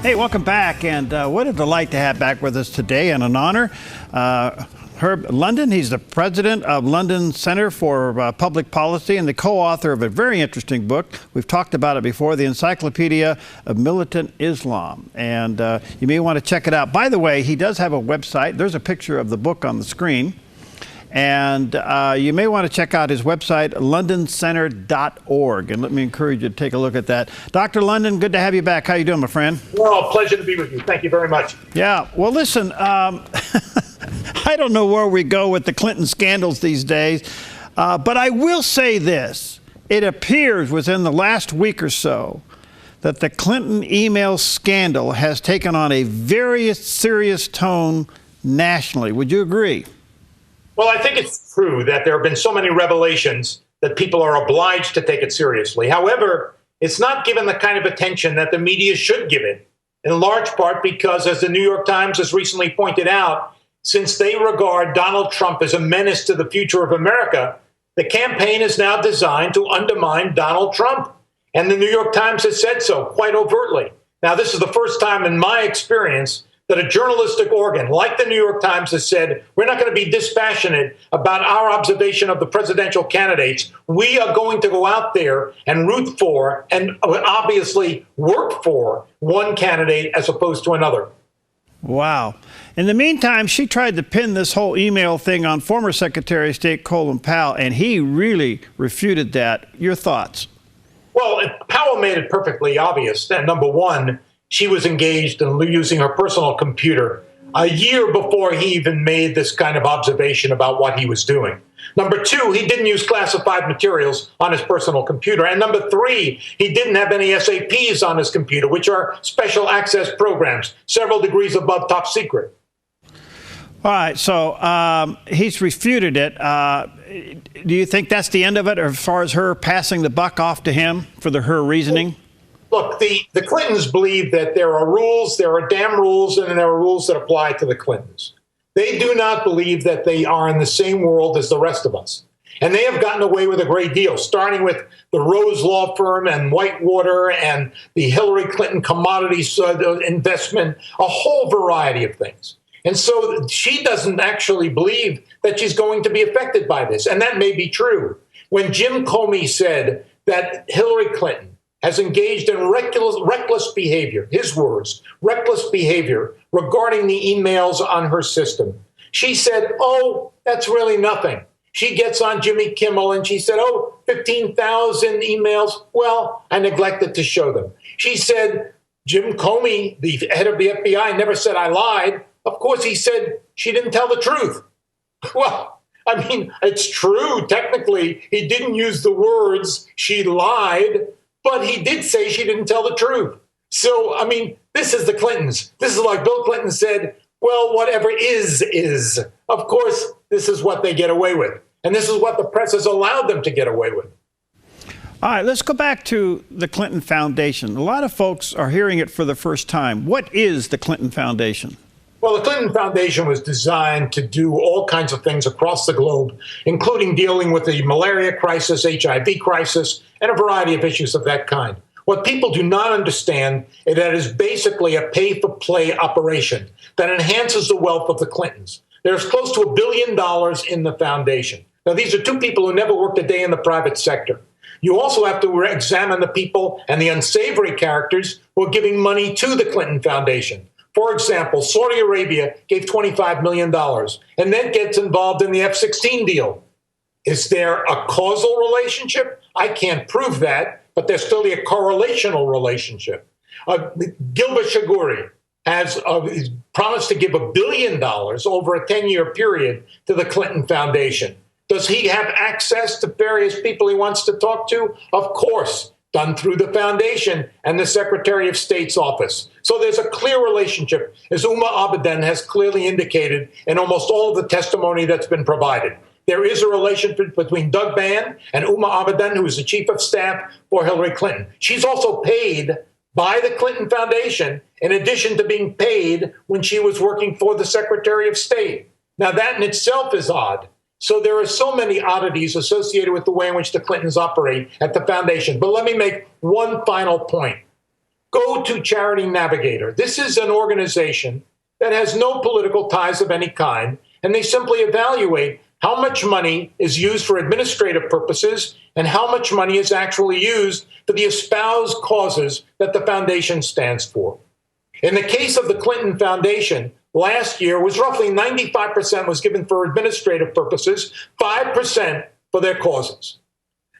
Hey, welcome back, and what a delight to have back with us today, and an honor. Herb London, he's the president of London Center for Public Policy and the co-author of a very interesting book. We've talked about it before, the Encyclopedia of Militant Islam, and you may want to check it out. By the way, he does have a website. There's a picture of the book on the screen. And you may want to check out his website, londoncenter.org. And let me encourage you to take a look at that. Dr. London, good to have you back. How you doing, my friend? Well, pleasure to be with you. Thank you very much. Yeah. Well, listen, I don't know where we go with the Clinton scandals these days, but I will say this. It appears within the last week or so that the Clinton email scandal has taken on a very serious tone nationally. Would you agree? Well, I think it's true that there have been so many revelations that people are obliged to take it seriously. However, it's not given the kind of attention that the media should give it, in large part because, as the New York Times has recently pointed out, since they regard Donald Trump as a menace to the future of America, the campaign is now designed to undermine Donald Trump. And the New York Times has said so quite overtly. Now, this is the first time in my experience that a journalistic organ like the New York Times has said, we're not going to be dispassionate about our observation of the presidential candidates. We are going to go out there and root for and obviously work for one candidate as opposed to another. Wow. In the meantime, she tried to pin this whole email thing on former Secretary of State Colin Powell, and he really refuted that. Your thoughts? Well, Powell made it perfectly obvious that, number one, she was engaged in using her personal computer a year before he even made this kind of observation about what he was doing. Number two, he didn't use classified materials on his personal computer. And number three, he didn't have any SAPs on his computer, which are special access programs, several degrees above top secret. All right, so he's refuted it. Do you think that's the end of it, or as far as her passing the buck off to him for her reasoning? Look, the Clintons believe that there are rules, there are damn rules, and there are rules that apply to the Clintons. They do not believe that they are in the same world as the rest of us. And they have gotten away with a great deal, starting with the Rose Law Firm and Whitewater and the Hillary Clinton commodities investment, a whole variety of things. And so she doesn't actually believe that she's going to be affected by this. And that may be true. When Jim Comey said that Hillary Clinton has engaged in reckless behavior, his words, reckless behavior regarding the emails on her system, she said, oh, that's really nothing. She gets on Jimmy Kimmel and she said, oh, 15,000 emails. Well, I neglected to show them. She said, Jim Comey, the head of the FBI, never said I lied. Of course, he said she didn't tell the truth. Well, I mean, it's true. Technically, he didn't use the words she lied, but he did say she didn't tell the truth. So, I mean, this is the Clintons. This is like Bill Clinton said, well, whatever is. Of course, this is what they get away with. And this is what the press has allowed them to get away with. All right, let's go back to the Clinton Foundation. A lot of folks are hearing it for the first time. What is the Clinton Foundation? Well, the Clinton Foundation was designed to do all kinds of things across the globe, including dealing with the malaria crisis, HIV crisis, and a variety of issues of that kind. What people do not understand is that it is basically a pay-for-play operation that enhances the wealth of the Clintons. There's close to $1 billion in the foundation. Now, these are two people who never worked a day in the private sector. You also have to examine the people and the unsavory characters who are giving money to the Clinton Foundation. For example, Saudi Arabia gave $25 million and then gets involved in the F-16 deal. Is there a causal relationship? I can't prove that, but there's still a correlational relationship. Gilbert Chagoury has promised to give $1 billion over a 10-year period to the Clinton Foundation. Does he have access to various people he wants to talk to? Of course, done through the foundation and the Secretary of State's office. So there's a clear relationship, as Uma Abedin has clearly indicated in almost all of the testimony that's been provided. There is a relationship between Doug Bann and Uma Abedin, who is the chief of staff for Hillary Clinton. She's also paid by the Clinton Foundation, in addition to being paid when she was working for the Secretary of State. Now, that in itself is odd. So there are so many oddities associated with the way in which the Clintons operate at the foundation. But let me make one final point. go to Charity Navigator. This is an organization that has no political ties of any kind, and they simply evaluate how much money is used for administrative purposes and how much money is actually used for the espoused causes that the foundation stands for. In the case of the Clinton Foundation, last year was roughly 95% was given for administrative purposes, 5% for their causes.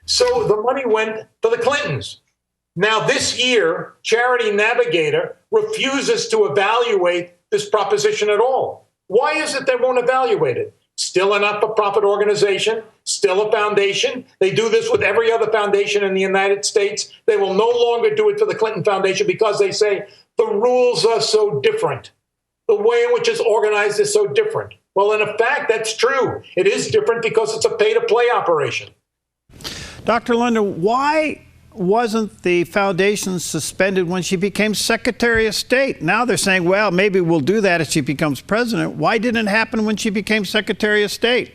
So the money went to the Clintons. Now this year, Charity Navigator refuses to evaluate this proposition at all. Why is it they won't evaluate it? Still a not-for-profit organization, still a foundation. They do this with every other foundation in the United States. They will no longer do it for the Clinton Foundation because they say the rules are so different. The way in which it's organized is so different. Well, in fact, that's true. It is different because it's a pay-to-play operation. Dr. London, why wasn't the foundation suspended when she became Secretary of State? Now they're saying, well, maybe we'll do that if she becomes president. Why didn't it happen when she became Secretary of State?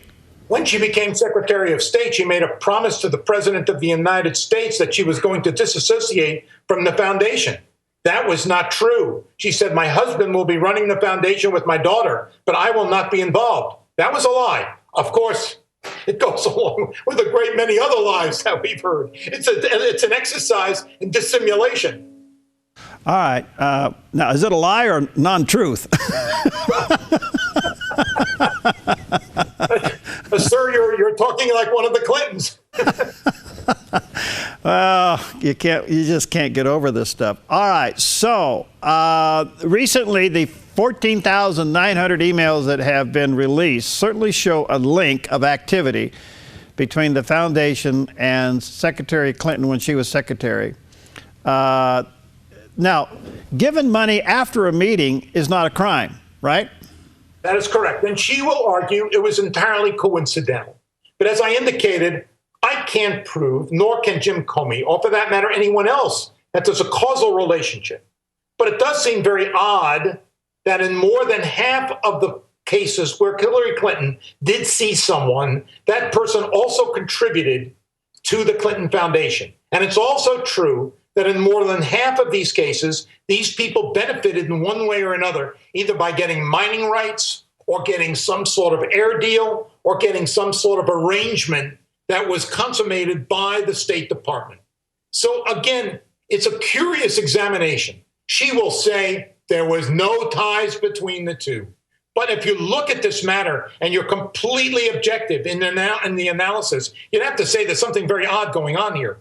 When she became Secretary of State, she made a promise to the President of the United States that she was going to disassociate from the foundation. That was not true. She said, my husband will be running the foundation with my daughter, but I will not be involved. That was a lie. Of course, it goes along with a great many other lies that we've heard. It's an exercise in dissimulation. All right. Now, is it a lie or non-truth? Sir, you're talking like one of the Clintons. Well, you just can't get over this stuff. All right. So recently, the 14,900 emails that have been released certainly show a link of activity between the foundation and Secretary Clinton when she was secretary. Now, giving money after a meeting is not a crime, right? That is correct. And she will argue it was entirely coincidental. But as I indicated, I can't prove, nor can Jim Comey, or for that matter, anyone else, that there's a causal relationship. But it does seem very odd that in more than half of the cases where Hillary Clinton did see someone, that person also contributed to the Clinton Foundation. And it's also true that in more than half of these cases, these people benefited in one way or another, either by getting mining rights or getting some sort of air deal or getting some sort of arrangement that was consummated by the State Department. So again, it's a curious examination. She will say there was no ties between the two. But if you look at this matter and you're completely objective in the analysis, you'd have to say there's something very odd going on here.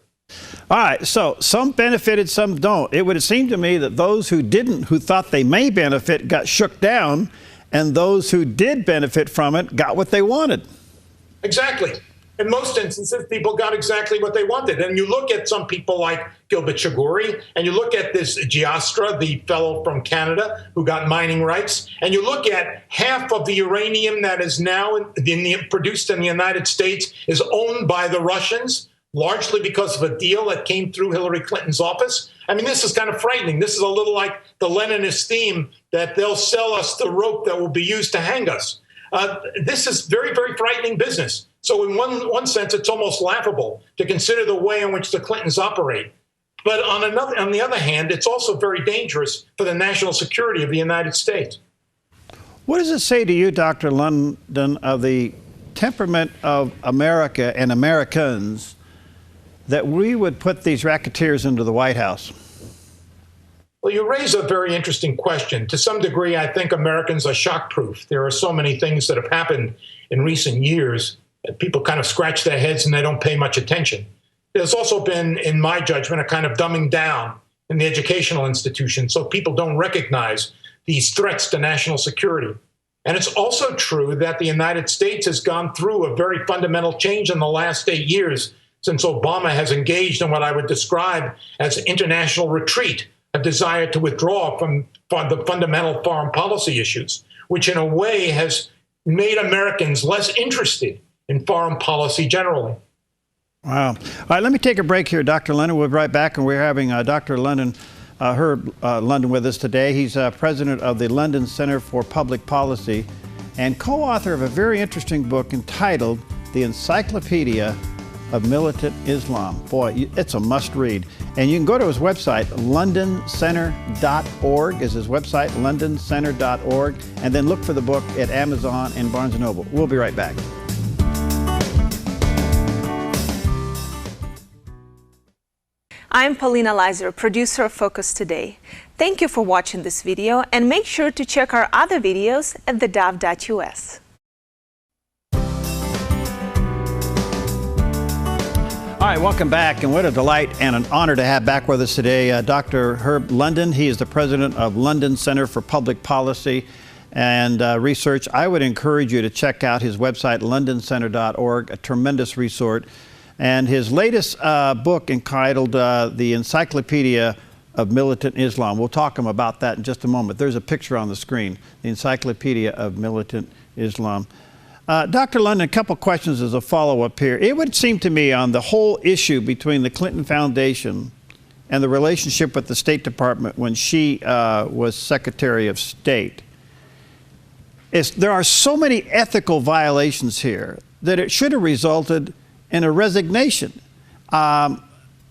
All right, so some benefited, some don't. It would seem to me that those who didn't, who thought they may benefit, got shook down, and those who did benefit from it got what they wanted. Exactly. In most instances, people got exactly what they wanted. And you look at some people like Gilbert Chagoury, and you look at this Giastra, the fellow from Canada who got mining rights, and you look at half of the uranium that is now produced in the United States is owned by the Russians, largely because of a deal that came through Hillary Clinton's office. I mean, this is kind of frightening. This is a little like the Leninist theme that they'll sell us the rope that will be used to hang us. This is very, very frightening business. So in one sense, it's almost laughable to consider the way in which the Clintons operate. But on the other hand, it's also very dangerous for the national security of the United States. What does it say to you, Dr. London, of the temperament of America and Americans that we would put these racketeers into the White House? Well, you raise a very interesting question. To some degree, I think Americans are shock-proof. There are so many things that have happened in recent years that people kind of scratch their heads and they don't pay much attention. There's also been, in my judgment, a kind of dumbing down in the educational institutions so people don't recognize these threats to national security. And it's also true that the United States has gone through a very fundamental change in the last 8 years since Obama has engaged in what I would describe as international retreat, a desire to withdraw from the fundamental foreign policy issues, which in a way has made Americans less interested in foreign policy generally. Wow. All right, let me take a break here, Dr. London. We'll be right back, and we're having Dr. London, Herb London with us today. He's president of the London Center for Public Policy and co-author of a very interesting book entitled The Encyclopedia of Militant Islam. Boy, it's a must-read. And you can go to his website, londoncenter.org is his website, londoncenter.org, and then look for the book at Amazon and Barnes & Noble. We'll be right back. I'm Paulina Leiser, producer of Focus Today. Thank you for watching this video, and make sure to check our other videos at theDove.us. All right, welcome back, and what a delight and an honor to have back with us today Dr. Herb London. He is the president of London Center for Public Policy and Research. I would encourage you to check out his website, londoncenter.org, a tremendous resource. And his latest book entitled The Encyclopedia of Militant Islam. We'll talk about that in just a moment. There's a picture on the screen, the Encyclopedia of Militant Islam. Dr. London, a couple questions as a follow-up here. It would seem to me on the whole issue between the Clinton Foundation and the relationship with the State Department when she was Secretary of State, there are so many ethical violations here that it should have resulted in a resignation.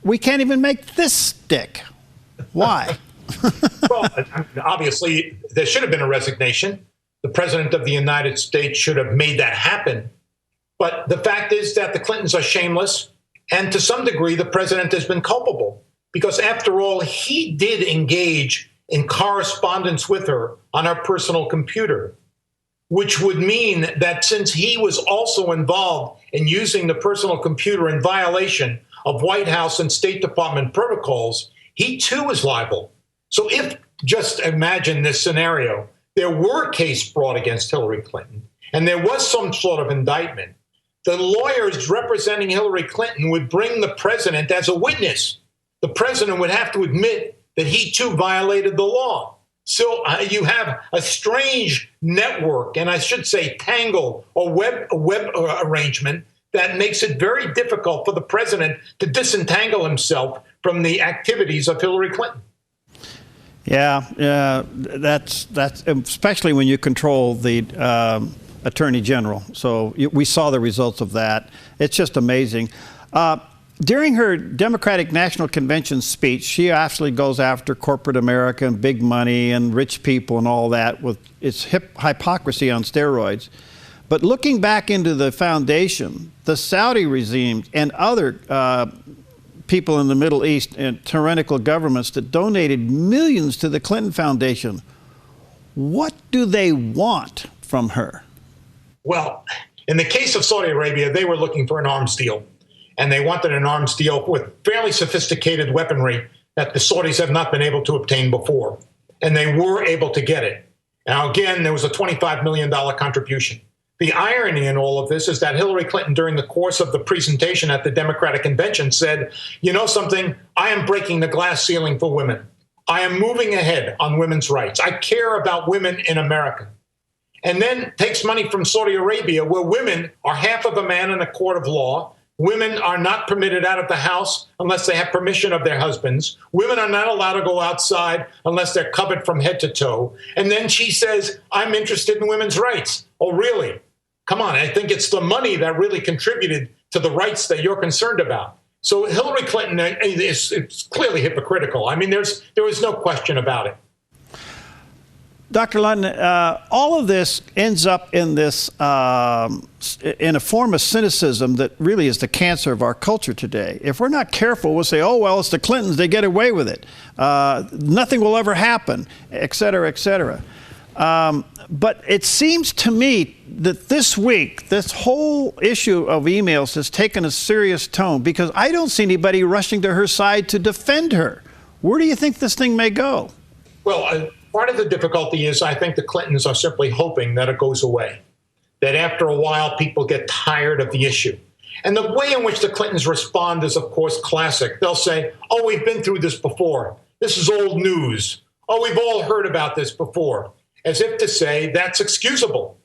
We can't even make this stick. Why? Well, obviously, there should have been a resignation. The President of the United States should have made that happen. But the fact is that the Clintons are shameless, and to some degree, the President has been culpable. Because after all, he did engage in correspondence with her on her personal computer, which would mean that since he was also involved in using the personal computer in violation of White House and State Department protocols, he too is liable. So if, just imagine this scenario, there were a case brought against Hillary Clinton, and there was some sort of indictment, the lawyers representing Hillary Clinton would bring the president as a witness. The president would have to admit that he too violated the law. So you have a strange network, and I should say tangle or web arrangement that makes it very difficult for the president to disentangle himself from the activities of Hillary Clinton. Yeah, that's especially when you control the Attorney General. So we saw the results of that. It's just amazing. During her Democratic National Convention speech, she actually goes after corporate America and big money and rich people and all that with its hypocrisy on steroids. But looking back into the foundation, the Saudi regime and other people in the Middle East and tyrannical governments that donated millions to the Clinton Foundation, what do they want from her? Well, in the case of Saudi Arabia, they were looking for an arms deal. And they wanted an arms deal with fairly sophisticated weaponry that the Saudis have not been able to obtain before. And they were able to get it. Now, again, there was a $25 million contribution. The irony in all of this is that Hillary Clinton, during the course of the presentation at the Democratic Convention, said, you know something, I am breaking the glass ceiling for women. I am moving ahead on women's rights. I care about women in America. And then takes money from Saudi Arabia, where women are half of a man in a court of law. Women are not permitted out of the house unless they have permission of their husbands. Women are not allowed to go outside unless they're covered from head to toe. And then she says, I'm interested in women's rights. Oh, really? Come on, I think it's the money that really contributed to the rights that you're concerned about. So Hillary Clinton is clearly hypocritical. I mean, there is no question about it. Dr. London, all of this ends up in this, in a form of cynicism that really is the cancer of our culture today. If we're not careful, we'll say, oh, well, it's the Clintons, they get away with it. Nothing will ever happen, et cetera, et cetera. But it seems to me that this week, this whole issue of emails has taken a serious tone because I don't see anybody rushing to her side to defend her. Where do you think this thing may go? Well, part of the difficulty is I think the Clintons are simply hoping that it goes away, that after a while people get tired of the issue. And the way in which the Clintons respond is, of course, classic. They'll say, oh, we've been through this before. This is old news. Oh, we've all heard about this before, as if to say that's excusable.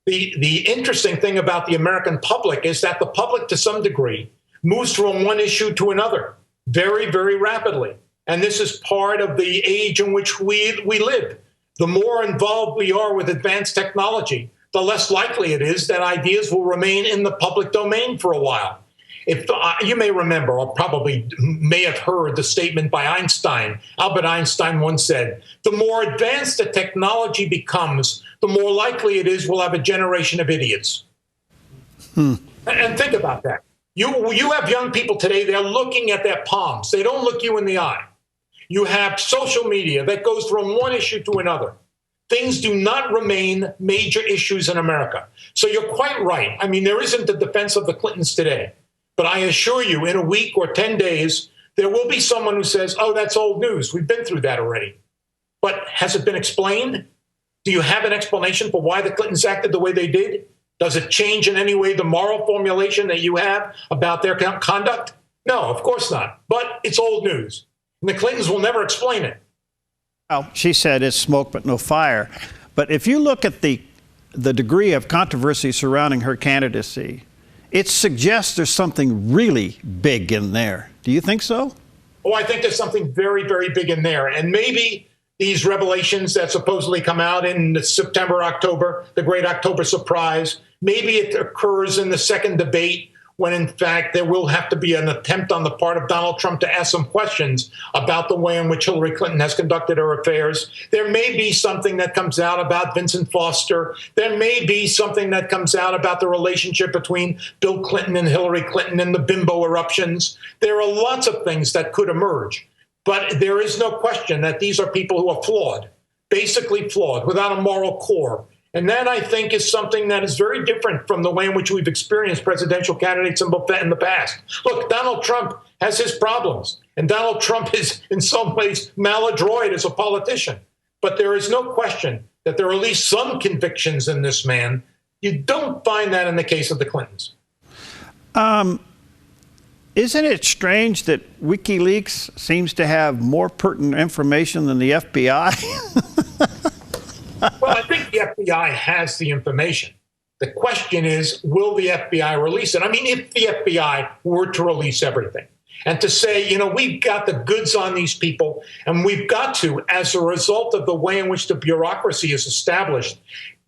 The interesting thing about the American public is that the public, to some degree, moves from one issue to another very, very rapidly. And this is part of the age in which we live. The more involved we are with advanced technology, the less likely it is that ideas will remain in the public domain for a while. If you may remember, or probably may have heard the statement by Einstein. Albert Einstein once said, "The more advanced the technology becomes, the more likely it is we'll have a generation of idiots." And think about that. You have young people today, they're looking at their palms. They don't look you in the eye. You have social media that goes from one issue to another. Things do not remain major issues in America. So you're quite right. I mean, there isn't a defense of the Clintons today. But I assure you, in a week or 10 days, there will be someone who says, "Oh, that's old news. We've been through that already." But has it been explained? Do you have an explanation for why the Clintons acted the way they did? Does it change in any way the moral formulation that you have about their conduct? No, of course not. But it's old news. And the Clintons will never explain it. Well, she said it's smoke but no fire. But if you look at the degree of controversy surrounding her candidacy, it suggests there's something really big in there. Do you think so? Oh, I think there's something very, very big in there. And maybe these revelations that supposedly come out in September, October, the great October surprise, maybe it occurs in the second debate when, in fact, there will have to be an attempt on the part of Donald Trump to ask some questions about the way in which Hillary Clinton has conducted her affairs. There may be something that comes out about Vincent Foster. There may be something that comes out about the relationship between Bill Clinton and Hillary Clinton and the bimbo eruptions. There are lots of things that could emerge. But there is no question that these are people who are flawed, basically flawed, without a moral core. And that, I think, is something that is very different from the way in which we've experienced presidential candidates in the past. Look, Donald Trump has his problems, and Donald Trump is in some ways maladroit as a politician. But there is no question that there are at least some convictions in this man. You don't find that in the case of the Clintons. Isn't it strange that WikiLeaks seems to have more pertinent information than the FBI? Well, I think the FBI has the information. The question is, will the FBI release it? I mean, if the FBI were to release everything and to say, you know, we've got the goods on these people, and we've got to, as a result of the way in which the bureaucracy is established,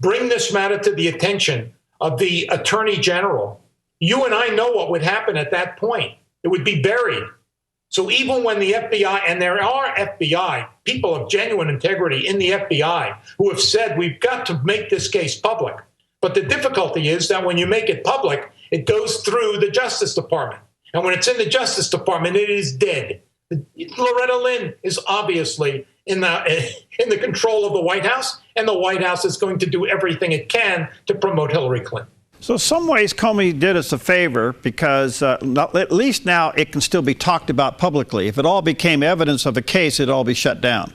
bring this matter to the attention of the Attorney General, you and I know what would happen at that point. It would be buried. So even when the FBI, and there are FBI, people of genuine integrity in the FBI who have said, we've got to make this case public. But the difficulty is that when you make it public, it goes through the Justice Department. And when it's in the Justice Department, it is dead. Loretta Lynn is obviously in the control of the White House, and the White House is going to do everything it can to promote Hillary Clinton. So in some ways, Comey did us a favor because at least now it can still be talked about publicly. If it all became evidence of a case, it'd all be shut down.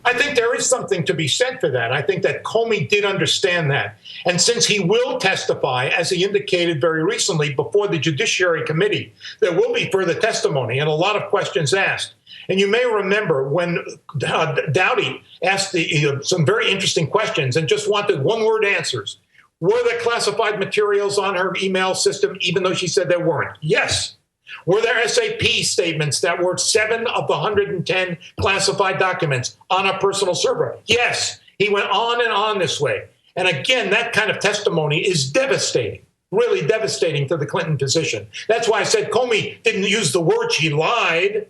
I think there is something to be said for that. I think that Comey did understand that. And since he will testify, as he indicated very recently before the Judiciary Committee, there will be further testimony and a lot of questions asked. And you may remember when Dowdy asked some very interesting questions and just wanted one-word answers. Were there classified materials on her email system, even though she said there weren't? Yes. Were there SAP statements that were 7 of the 110 classified documents on a personal server? Yes. He went on and on this way. And again, that kind of testimony is devastating, really devastating to the Clinton position. That's why I said Comey didn't use the word she lied,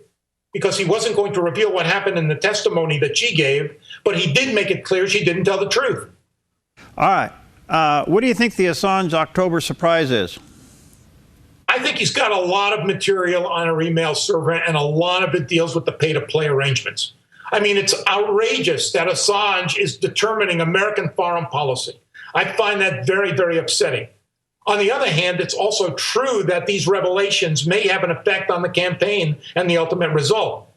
because he wasn't going to reveal what happened in the testimony that she gave, but he did make it clear she didn't tell the truth. All right. What do you think the Assange October surprise is? I think he's got a lot of material on her email server, and a lot of it deals with the pay-to-play arrangements. I mean, it's outrageous that Assange is determining American foreign policy. I find that very, very upsetting. On the other hand, it's also true that these revelations may have an effect on the campaign and the ultimate result.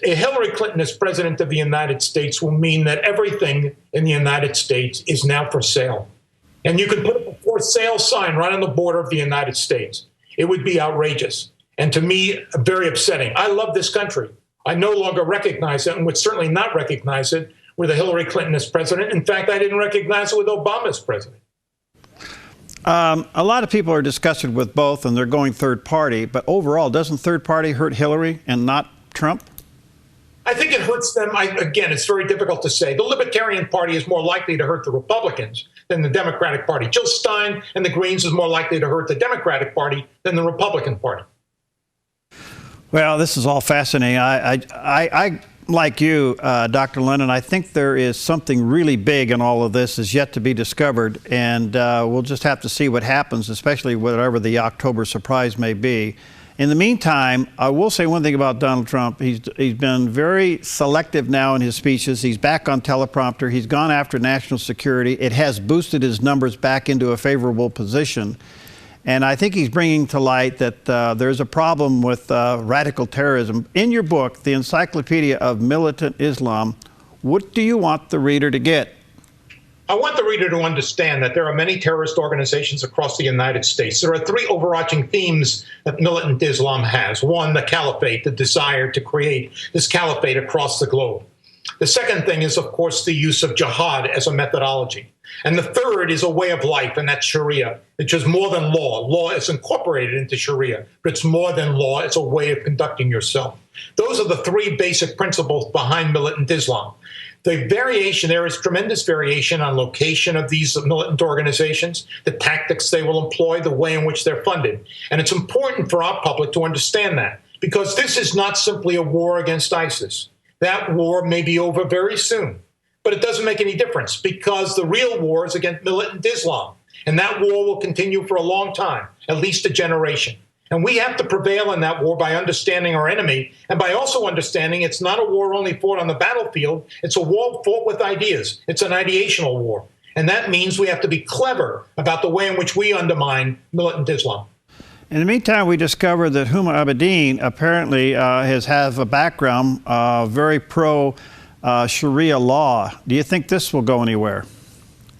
Hillary Clinton as president of the United States will mean that everything in the United States is now for sale. And you could put a for sale sign right on the border of the United States. It would be outrageous. And to me, very upsetting. I love this country. I no longer recognize it and would certainly not recognize it with a Hillary Clinton as president. In fact, I didn't recognize it with Obama as president. A lot of people are disgusted with both, and they're going third party. But overall, doesn't third party hurt Hillary and not Trump? I think it hurts them. Again, it's very difficult to say. The Libertarian Party is more likely to hurt the Republicans than the Democratic Party. Jill Stein and the Greens is more likely to hurt the Democratic Party than the Republican Party. Well, this is all fascinating. I like you, Dr. London, I think there is something really big in all of this is yet to be discovered, and we'll just have to see what happens, especially whatever the October surprise may be. In the meantime, I will say one thing about Donald Trump. He's been very selective now in his speeches. He's back on teleprompter. He's gone after national security. It has boosted his numbers back into a favorable position. And I think he's bringing to light that there's a problem with radical terrorism. In your book, the Encyclopedia of Militant Islam, what do you want the reader to get? I want the reader to understand that there are many terrorist organizations across the United States. There are three overarching themes that militant Islam has. One, the caliphate, the desire to create this caliphate across the globe. The second thing is, of course, the use of jihad as a methodology. And the third is a way of life, and that's Sharia, which is more than law. Law is incorporated into Sharia, but it's more than law. It's a way of conducting yourself. Those are the three basic principles behind militant Islam. The variation, there is tremendous variation on location of these militant organizations, the tactics they will employ, the way in which they're funded. And it's important for our public to understand that, because this is not simply a war against ISIS. That war may be over very soon, but it doesn't make any difference, because the real war is against militant Islam. And that war will continue for a long time, at least a generation. And we have to prevail in that war by understanding our enemy, and by also understanding it's not a war only fought on the battlefield. It's a war fought with ideas. It's an ideational war. And that means we have to be clever about the way in which we undermine militant Islam. In the meantime, we discovered that Huma Abedin apparently has a background very pro Sharia law. Do you think this will go anywhere?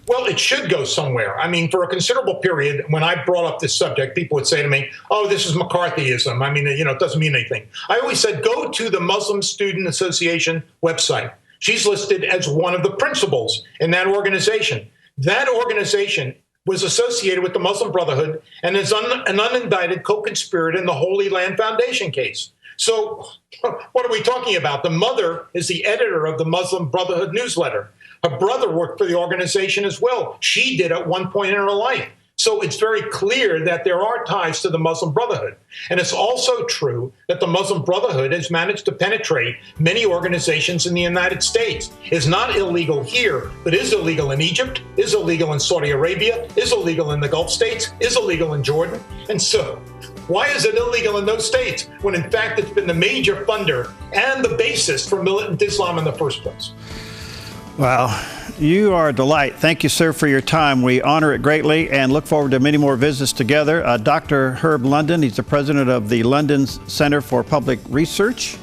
Well, it should go somewhere. I mean, for a considerable period, when I brought up this subject, people would say to me, oh, this is McCarthyism. I mean, it doesn't mean anything. I always said, go to the Muslim Student Association website. She's listed as one of the principals in that organization. That organization was associated with the Muslim Brotherhood and is an unindicted co-conspirator in the Holy Land Foundation case. So what are we talking about? The mother is the editor of the Muslim Brotherhood newsletter. Her brother worked for the organization as well. She did at one point in her life. So it's very clear that there are ties to the Muslim Brotherhood. And it's also true that the Muslim Brotherhood has managed to penetrate many organizations in the United States. It's not illegal here, but is illegal in Egypt, is illegal in Saudi Arabia, is illegal in the Gulf states, is illegal in Jordan. And so why is it illegal in those states when, in fact, it's been the major funder and the basis for militant Islam in the first place? Well, you are a delight. Thank you, sir, for your time. We honor it greatly and look forward to many more visits together. Dr. Herb London, he's the president of the London Center for Public Research.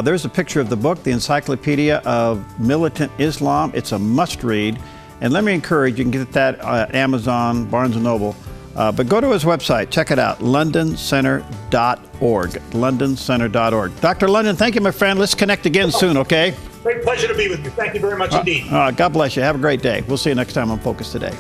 There's a picture of the book, the Encyclopedia of Militant Islam. It's a must-read. And let me encourage, you can get that at Amazon, Barnes & Noble. But go to his website. Check it out, londoncenter.org, londoncenter.org. Dr. London, thank you, my friend. Let's connect again soon, okay? Great pleasure to be with you. Thank you very much indeed. God bless you. Have a great day. We'll see you next time on Focus Today.